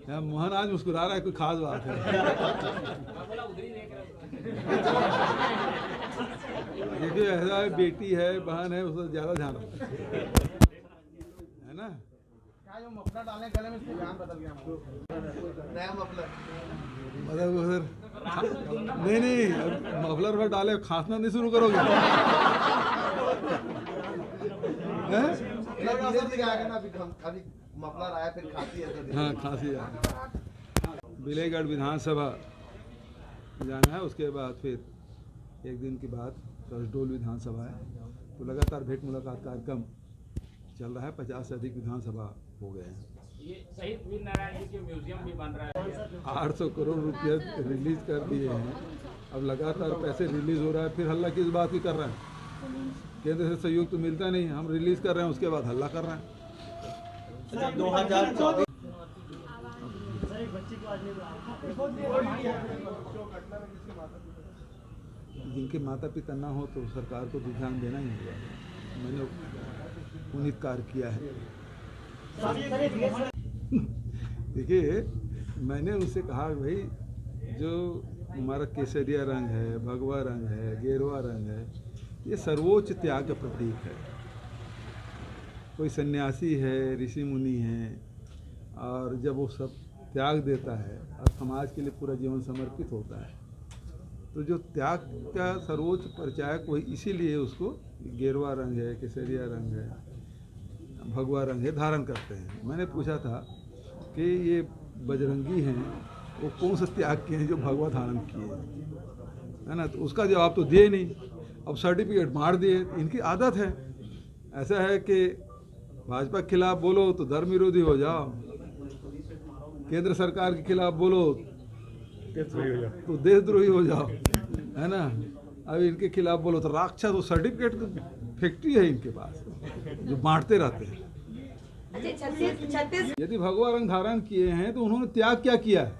यार मोहन आज मुस्कुरा रहा है, कोई खास बात है? देखिए ऐसा है, बेटी है, बहन है, उसका ज्यादा ध्यान रखता है ना। क्या जो मफलर डालने गले में इसलिए ध्यान बदल गया, नया मफलर मतलब उधर नहीं मफलर पर डाले खांसना नहीं शुरू करोगे? अभी मफलर आया फिर खांसी है तो हाँ खांसी है। बिलेगढ़ विधानसभा जाना है, उसके बाद फिर एक दिन के बाद कसडोल विधानसभा है। तो लगातार भेंट मुलाकात कार्यक्रम चल रहा है। 50 से अधिक विधानसभा हो गए हैं। ये शहीद वीर नारायण जी के म्यूजियम भी बन रहा है। 800 करोड़ रुपये रिलीज कर दिए हैं। अब लगातार पैसे रिलीज हो रहा है, फिर हल्ला किस बात की कर रहे हैं? केंद्र से सहयोग तो मिलता नहीं, हम रिलीज कर रहे हैं, उसके बाद हल्ला कर रहे हैं। 2024 जिनके माता पिता ना हो तो सरकार को तो ध्यान देना ही होगा। मैंने पुनीत कार्य किया है। देखिए मैंने उनसे कहा भाई जो हमारा केसरिया रंग है, भगवा रंग है, गेरुआ रंग है, ये सर्वोच्च त्याग का प्रतीक है। कोई सन्यासी है, ऋषि मुनि है, और जब वो सब त्याग देता है और समाज के लिए पूरा जीवन समर्पित होता है, तो जो त्याग का सर्वोच्च परिचायक वही, इसीलिए उसको गेरुआ रंग है, केसरिया रंग है, भगवा रंग है, धारण करते हैं। मैंने पूछा था कि ये बजरंगी हैं, वो कौन सा त्याग किए हैं जो भगवा धारण किए हैं, है ना? तो उसका जवाब तो दिए नहीं। अब सर्टिफिकेट मार दिए। इनकी आदत है, ऐसा है कि भाजपा के खिलाफ बोलो तो धर्म विरोधी हो जाओ, केंद्र सरकार के खिलाफ बोलो तो देशद्रोही हो जाओ, है ना? अब इनके खिलाफ बोलो तो राक्षस। वो सर्टिफिकेट फैक्ट्री है इनके पास जो बांटते रहते हैं। यदि भगवा रंग धारण किए हैं तो उन्होंने त्याग क्या किया है?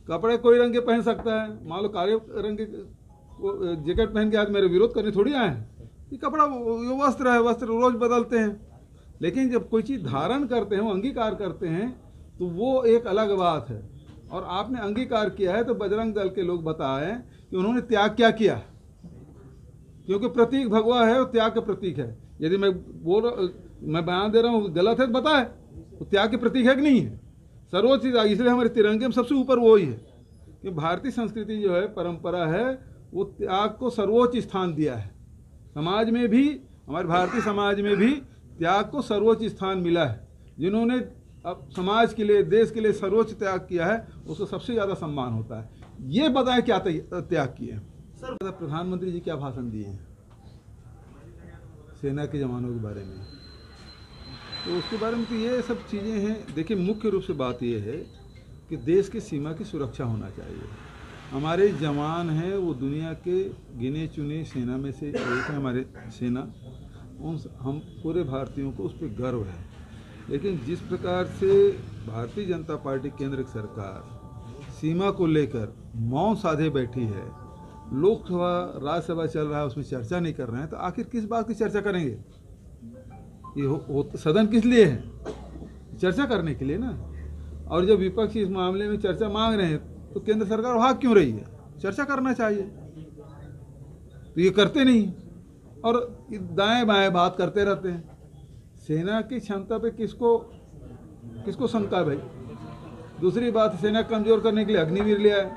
कपड़े कोई रंग के पहन सकता है। मान लो काले रंग के जैकेट पहन के आज मेरे विरोध करने थोड़ी आए हैं। ये कपड़ा ये वस्त्र है, वस्त्र रोज बदलते हैं। लेकिन जब कोई चीज़ धारण करते हैं, वो अंगीकार करते हैं, तो वो एक अलग बात है। और आपने अंगीकार किया है तो बजरंग दल के लोग बताएं कि उन्होंने त्याग क्या किया, क्योंकि प्रतीक भगवा है, वो त्याग का प्रतीक है। यदि मैं बयान दे रहा हूँ गलत है तो बताए, वो त्याग के प्रतीक है कि नहीं है? सर्वोच्च चीज, इसलिए हमारे तिरंगे में सबसे ऊपर वो ही है कि भारतीय संस्कृति जो है, परंपरा है, वो त्याग को सर्वोच्च स्थान दिया है। समाज में भी, हमारे भारतीय समाज में भी त्याग को सर्वोच्च स्थान मिला है। जिन्होंने अब समाज के लिए, देश के लिए सर्वोच्च त्याग किया है, उसको सबसे ज़्यादा सम्मान होता है। ये बताएं क्या त्याग किए हैं? सर प्रधानमंत्री जी क्या भाषण दिए हैं सेना के जवानों के बारे में, तो उसके बारे में तो ये सब चीज़ें हैं। देखिए मुख्य रूप से बात ये है कि देश की सीमा की सुरक्षा होना चाहिए। हमारे जवान हैं, वो दुनिया के गिने चुने सेना में से एक है हमारे सेना। हम पूरे भारतीयों को उस पर गर्व है। लेकिन जिस प्रकार से भारतीय जनता पार्टी केंद्र की सरकार सीमा को लेकर मौन साधे बैठी है, लोकसभा राज्यसभा चल रहा है, उसमें चर्चा नहीं कर रहे हैं, तो आखिर किस बात की चर्चा करेंगे? ये सदन किस लिए है? चर्चा करने के लिए ना। और जब विपक्ष इस मामले में चर्चा मांग रहे हैं तो केंद्र सरकार भाग क्यों रही है? चर्चा करना चाहिए, तो ये करते नहीं और दाएं बाएं बात करते रहते हैं। सेना की क्षमता पे किसको शंका भाई? दूसरी बात, सेना कमजोर करने के लिए अग्निवीर लिया है।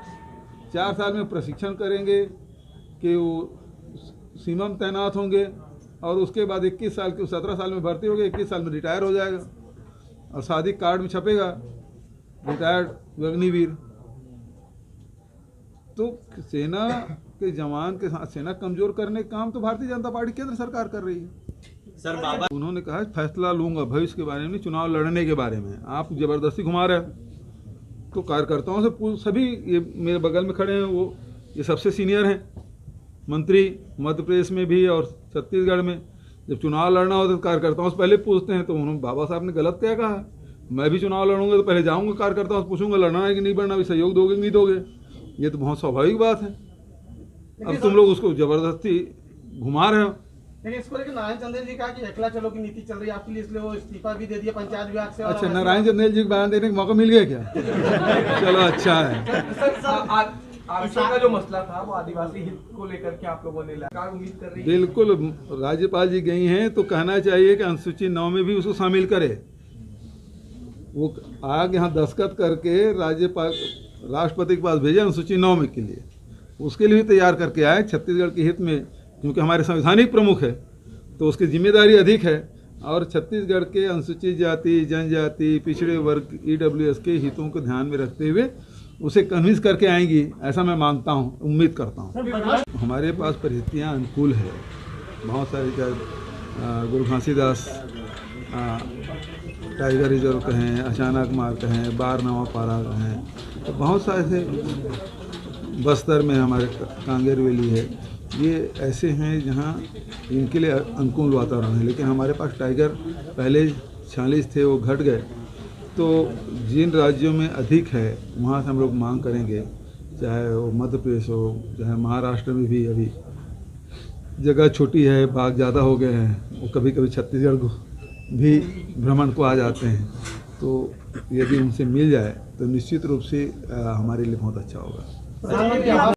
4 साल में प्रशिक्षण करेंगे कि वो सीमा में तैनात होंगे, और उसके बाद 21 साल के 17 साल में भर्ती हो गए, 21 साल में रिटायर हो जाएगा, और शादी कार्ड में छपेगा रिटायर्ड अग्निवीर। तो सेना के जवान के साथ सेना कमजोर करने का काम तो भारतीय जनता पार्टी केंद्र सरकार कर रही है। सर बाबा उन्होंने कहा फैसला लूंगा भविष्य के बारे में, चुनाव लड़ने के बारे में। आप जबरदस्ती घुमा रहे हैं। तो कार्यकर्ताओं से सभी, ये मेरे बगल में खड़े हैं, वो ये सबसे सीनियर हैं मंत्री मध्य प्रदेश में भी और छत्तीसगढ़ में। जब चुनाव लड़ना होता है तो कार्यकर्ताओं से पहले पूछते हैं। तो उन्होंने, बाबा साहब ने गलत क्या कहा? मैं भी चुनाव लड़ूंगा तो पहले जाऊंगा कार्यकर्ताओं से पूछूंगा लड़ना है कि नहीं लड़ना, भी सहयोग दोगे नहीं दोगे। ये तो बहुत स्वाभाविक बात है। अब तुम लोग उसको जबरदस्ती घुमा रहे हो। लेकिन इसको लेकर नारायण चंदेल जी कहा कि अकेला चलो की नीति चल रही है आपके लिए, इसलिए वो इस्तीफा भी दे दिया पंचायत विभाग से। अच्छा, नारायण चंदेल जी को बयान देने का मौका मिल गया क्या? चलो अच्छा है। आरक्षण का जो मसला था वो आदिवासी हित को लेकर के आप लोगों ने लगातार उम्मीद कर रही है? बिल्कुल, राज्यपाल जी गई हैं तो कहना चाहिए कि अनुसूची 9 में भी उसको शामिल करे। वो आगे यहाँ दस्तखत करके राज्यपाल राष्ट्रपति के पास भेजे अनुसूची 9 में के लिए, उसके लिए भी तैयार करके आए छत्तीसगढ़ के हित में, क्योंकि हमारे संवैधानिक प्रमुख है तो उसकी जिम्मेदारी अधिक है। और छत्तीसगढ़ के अनुसूचित जाति, जनजाति, पिछड़े वर्ग, EWS के हितों को ध्यान में रखते हुए उसे कन्विंस करके आएंगी, ऐसा मैं मानता हूँ, उम्मीद करता हूँ। हमारे पास परिस्थितियाँ अनुकूल है, बहुत सारे गुरु घासीदास टाइगर रिजर्व कहें, अचानक मार कहें, बारनवा पारा कहें, तो बहुत सारे से बस्तर में हमारे कांगेर वैली है, ये ऐसे हैं जहाँ इनके लिए अनुकूल वातावरण है। लेकिन हमारे पास टाइगर पहले 46 थे, वो घट गए। तो जिन राज्यों में अधिक है वहाँ से हम लोग मांग करेंगे, चाहे वो मध्य प्रदेश हो, चाहे महाराष्ट्र में भी अभी जगह छोटी है, बाघ ज़्यादा हो गए हैं, वो कभी कभी छत्तीसगढ़ को भी भ्रमण को आ जाते हैं। तो यदि उनसे मिल जाए तो निश्चित रूप से हमारे लिए बहुत अच्छा होगा।